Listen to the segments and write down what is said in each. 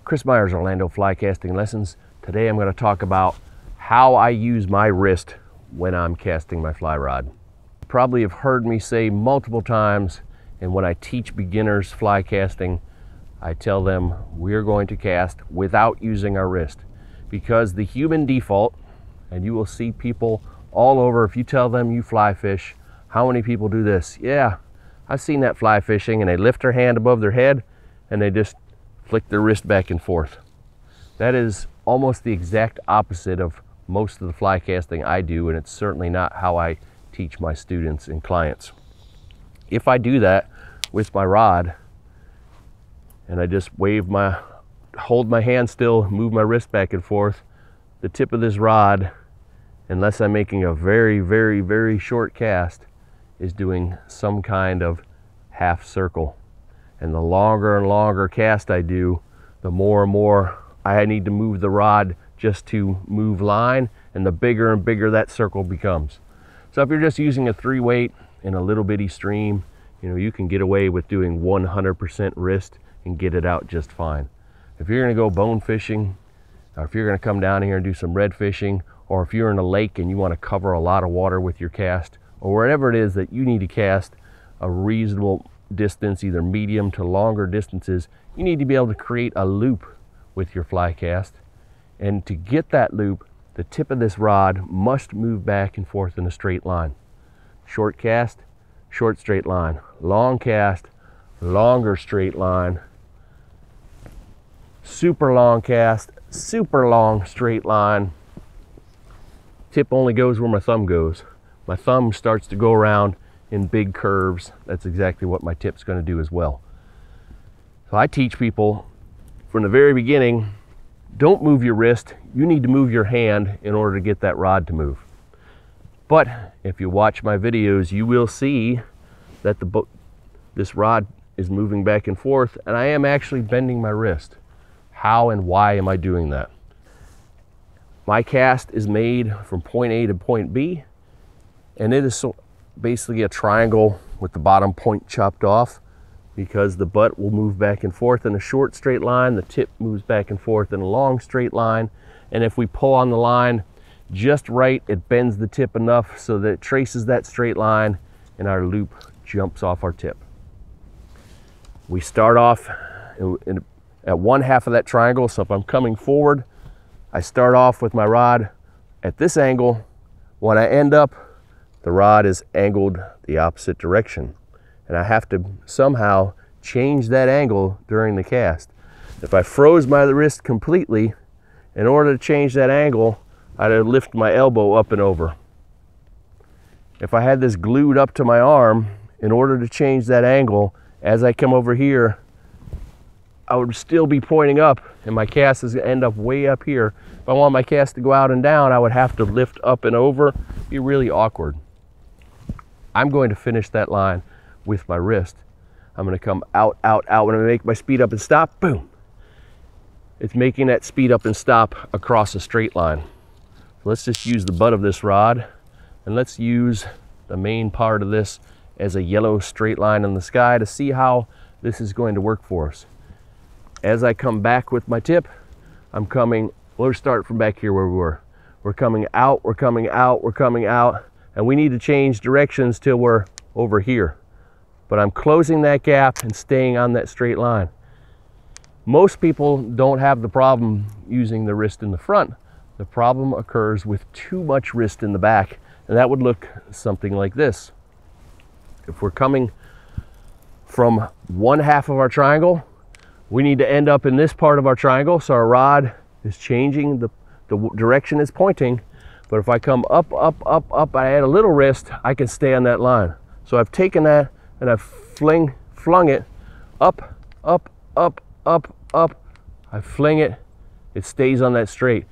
Chris Myers, Orlando Fly Casting Lessons. Today I'm going to talk about how I use my wrist when I'm casting my fly rod. You probably have heard me say multiple times, and when I teach beginners fly casting, I tell them we're going to cast without using our wrist, because the human default, and you will see people all over, if you tell them you fly fish, how many people do this? Yeah, I've seen that fly fishing, and they lift their hand above their head and they just flick their wrist back and forth. That is almost the exact opposite of most of the fly casting I do, and it's certainly not how I teach my students and clients. If I do that with my rod and I just hold my hand still, move my wrist back and forth, the tip of this rod, unless I'm making a very, very, very short cast, is doing some kind of half circle. And the longer and longer cast I do, the more and more I need to move the rod just to move line, and the bigger and bigger that circle becomes. So if you're just using a 3-weight in a little bitty stream, you can get away with doing 100% wrist and get it out just fine. If you're gonna go bone fishing, or if you're gonna come down here and do some red fishing, or if you're in a lake and you wanna cover a lot of water with your cast, or wherever it is that you need to cast a reasonable distance, either medium to longer distances, you need to be able to create a loop with your fly cast. And to get that loop, the tip of this rod must move back and forth in a straight line. Short cast, short straight line. Long cast, longer straight line. Super long cast, super long straight line. Tip only goes where my thumb goes. My thumb starts to go around in big curves. That's exactly what my tip's going to do as well. So I teach people from the very beginning, don't move your wrist. You need to move your hand in order to get that rod to move. But if you watch my videos, you will see that this rod is moving back and forth, and I am actually bending my wrist. How and why am I doing that? My cast is made from point A to point B, and it is basically a triangle with the bottom point chopped off, because the butt will move back and forth in a short straight line, the tip moves back and forth in a long straight line, and if we pull on the line just right, it bends the tip enough so that it traces that straight line and our loop jumps off our tip. We start off at one half of that triangle, so if I'm coming forward, I start off with my rod at this angle. When I end up, the rod is angled the opposite direction, and I have to somehow change that angle during the cast. If I froze my wrist completely, in order to change that angle, I'd have lift my elbow up and over. If I had this glued up to my arm, in order to change that angle, as I come over here, I would still be pointing up, and my cast is going to end up way up here. If I want my cast to go out and down, I would have to lift up and over. It'd be really awkward. I'm going to finish that line with my wrist. I'm going to come out, out, out. When I make my speed up and stop, boom. It's making that speed up and stop across a straight line. So let's just use the butt of this rod, and let's use the main part of this as a yellow straight line in the sky to see how this is going to work for us. As I come back with my tip, we'll start from back here where we were. We're coming out, we're coming out, we're coming out, and we need to change directions till we're over here. But I'm closing that gap and staying on that straight line. Most people don't have the problem using the wrist in the front. The problem occurs with too much wrist in the back, and that would look something like this. If we're coming from one half of our triangle, we need to end up in this part of our triangle, so our rod is changing, the direction it's pointing. But if I come up, up, up, up, I add a little wrist, I can stay on that line. So I've taken that and I've flung it up, up, up, up, up. I fling it, it stays on that straight.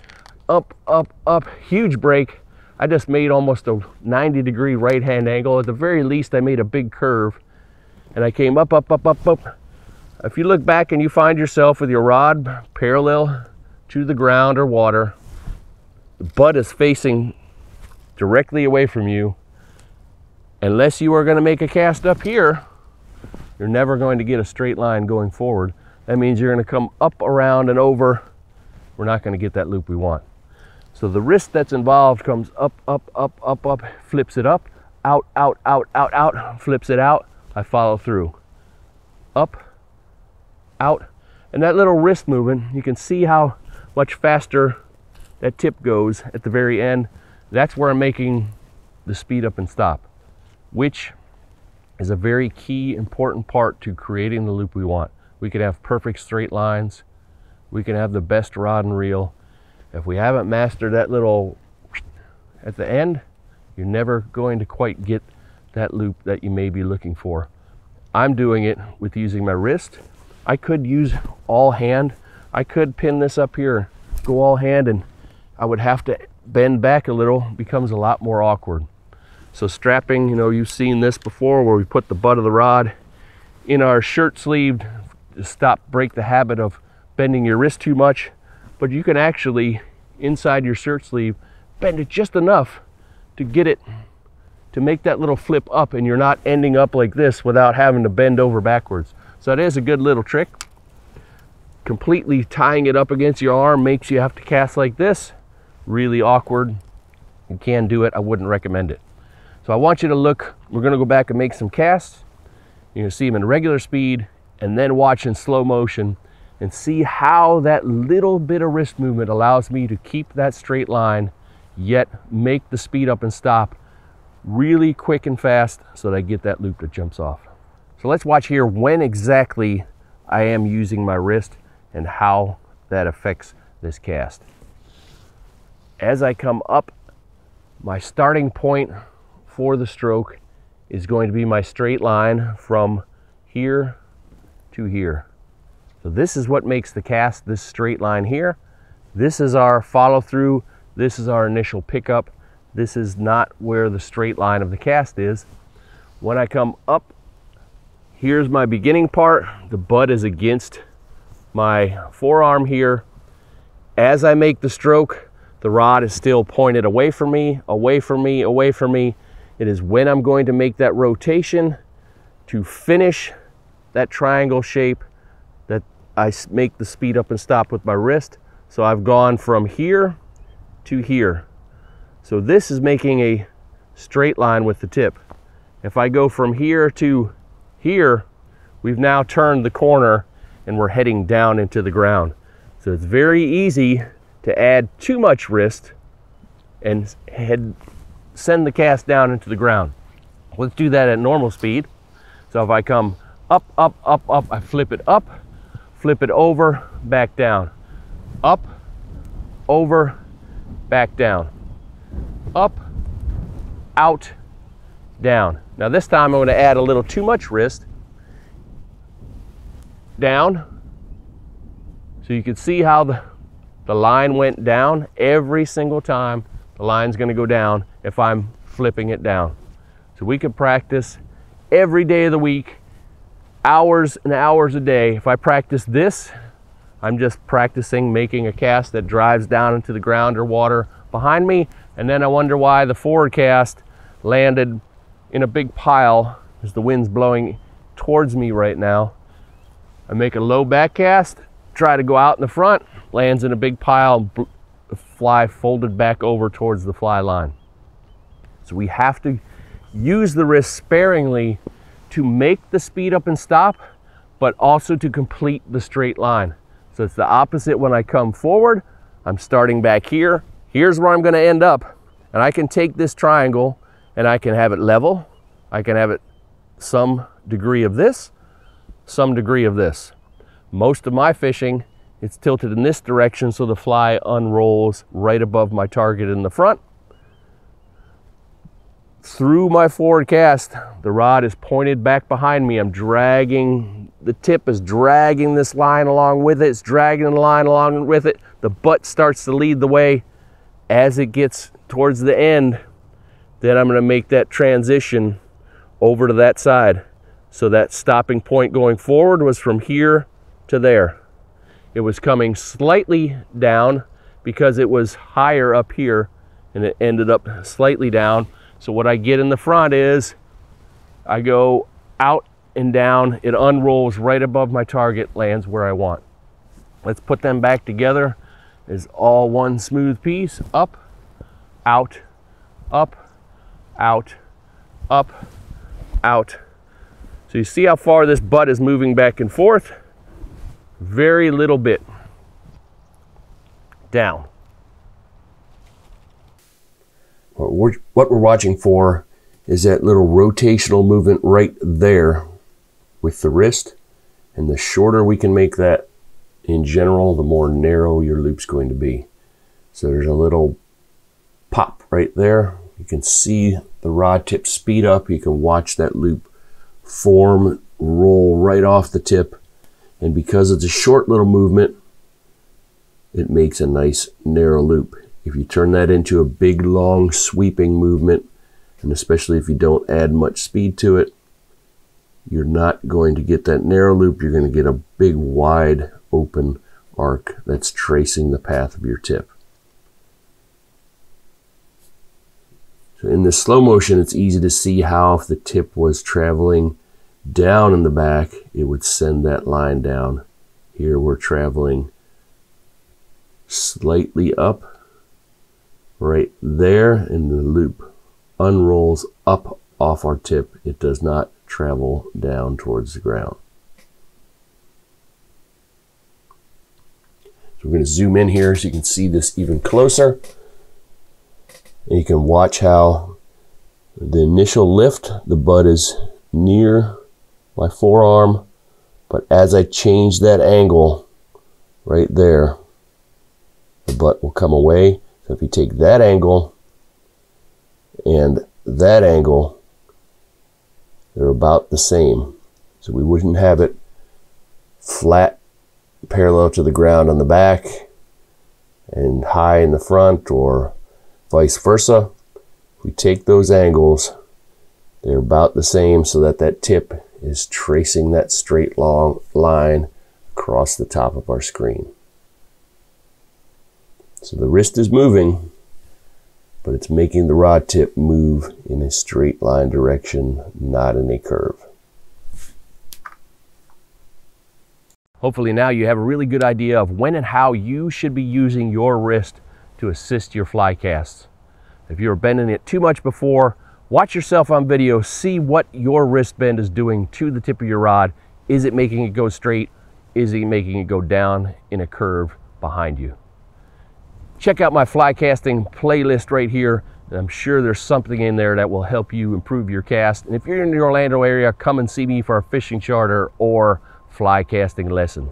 Up, up, up, huge break. I just made almost a 90-degree right-hand angle. At the very least, I made a big curve, and I came up, up, up, up, up. If you look back and you find yourself with your rod parallel to the ground or water, the butt is facing directly away from you. Unless you are going to make a cast up here, you're never going to get a straight line going forward. that means you're going to come up, around, and over. We're not going to get that loop we want. So the wrist that's involved comes up, up, up, up, up, flips it up, out, out, out, out, out, flips it out. I follow through. Up, out, and that little wrist movement, you can see how much faster that tip goes at the very end. That's where I'm making the speed up and stop, which is a very key, important part to creating the loop we want. We could have perfect straight lines. We can have the best rod and reel. If we haven't mastered that little at the end, you're never going to quite get that loop that you may be looking for. I'm doing it with using my wrist. I could use all hand. I could pin this up here, go all hand, and I would have to bend back a little. It becomes a lot more awkward. So strapping, you know, you've seen this before where we put the butt of the rod in our shirt sleeve to break the habit of bending your wrist too much. But you can actually, inside your shirt sleeve, bend it just enough to get it to make that little flip up, and you're not ending up like this without having to bend over backwards. So that is a good little trick. Completely tying it up against your arm makes you have to cast like this. Really awkward. You can do it. I wouldn't recommend it. So I want you to look. We're going to go back and make some casts. You're going to see them in regular speed and then watch in slow motion and see how that little bit of wrist movement allows me to keep that straight line, yet make the speed up and stop really quick and fast so that I get that loop that jumps off. So let's watch here when exactly I am using my wrist and how that affects this cast. As I come up, my starting point for the stroke is going to be my straight line from here to here. So this is what makes the cast, this straight line here. This is our follow through. This is our initial pickup. This is not where the straight line of the cast is. When I come up, here's my beginning part. The butt is against my forearm here. As I make the stroke, the rod is still pointed away from me, away from me, away from me. It is when I'm going to make that rotation to finish that triangle shape that I make the speed up and stop with my wrist. So I've gone from here to here. So this is making a straight line with the tip. If I go from here to here, we've now turned the corner and we're heading down into the ground. So it's very easy to add too much wrist and send the cast down into the ground. Let's do that at normal speed. So if I come up, up, up, up, I flip it up, flip it over, back down. Up, over, back down. Up, out, down. Now this time I'm going to add a little too much wrist. Down. So you can see how the line went down every single time. The line's going to go down if I'm flipping it down. So we could practice every day of the week, hours and hours a day. If I practice this, I'm just practicing making a cast that drives down into the ground or water behind me, and then I wonder why the forward cast landed in a big pile as the wind's blowing towards me right now. I make a low back cast, try to go out in the front, lands in a big pile, fly folded back over towards the fly line. So we have to use the wrist sparingly to make the speed up and stop, but also to complete the straight line. So it's the opposite when I come forward. I'm starting back here. Here's where I'm going to end up. And I can take this triangle and I can have it level. I can have it some degree of this, some degree of this. Most of my fishing, it's tilted in this direction so the fly unrolls right above my target in the front. Through my forward cast, the rod is pointed back behind me. I'm dragging, the tip is dragging this line along with it. It's dragging the line along with it. The butt starts to lead the way. As it gets towards the end, then I'm going to make that transition over to that side. So that stopping point going forward was from here to there. It was coming slightly down because it was higher up here and it ended up slightly down. So what I get in the front is I go out and down. It unrolls right above my target, lands where I want. Let's put them back together as all one smooth piece. Up, out, up, out, up, out. So you see how far this butt is moving back and forth? Very little bit. Down. What we're watching for is that little rotational movement right there with the wrist. And the shorter we can make that in general, the more narrow your loop's going to be. So there's a little pop right there. You can see the rod tip speed up. You can watch that loop form, roll right off the tip. And because it's a short little movement, it makes a nice narrow loop. If you turn that into a big, long, sweeping movement, and especially if you don't add much speed to it, you're not going to get that narrow loop. You're going to get a big, wide, open arc that's tracing the path of your tip. So in this slow motion, it's easy to see how if the tip was traveling down in the back, it would send that line down. Here we're traveling slightly up right there, and the loop unrolls up off our tip. It does not travel down towards the ground. So we're going to zoom in here so you can see this even closer. And you can watch how the initial lift, the butt is near my forearm, but as I change that angle right there, the butt will come away. So if you take that angle and that angle, they're about the same. So we wouldn't have it flat parallel to the ground on the back and high in the front, or vice versa. If we take those angles, they're about the same, so that that tip is tracing that straight long line across the top of our screen. So the wrist is moving, but it's making the rod tip move in a straight line direction, not in a curve. Hopefully now you have a really good idea of when and how you should be using your wrist to assist your fly casts. If you were bending it too much before, watch yourself on video, see what your wrist bend is doing to the tip of your rod. Is it making it go straight? Is it making it go down in a curve behind you? Check out my fly casting playlist right here, and I'm sure there's something in there that will help you improve your cast. And if you're in the Orlando area, come and see me for a fishing charter or fly casting lesson.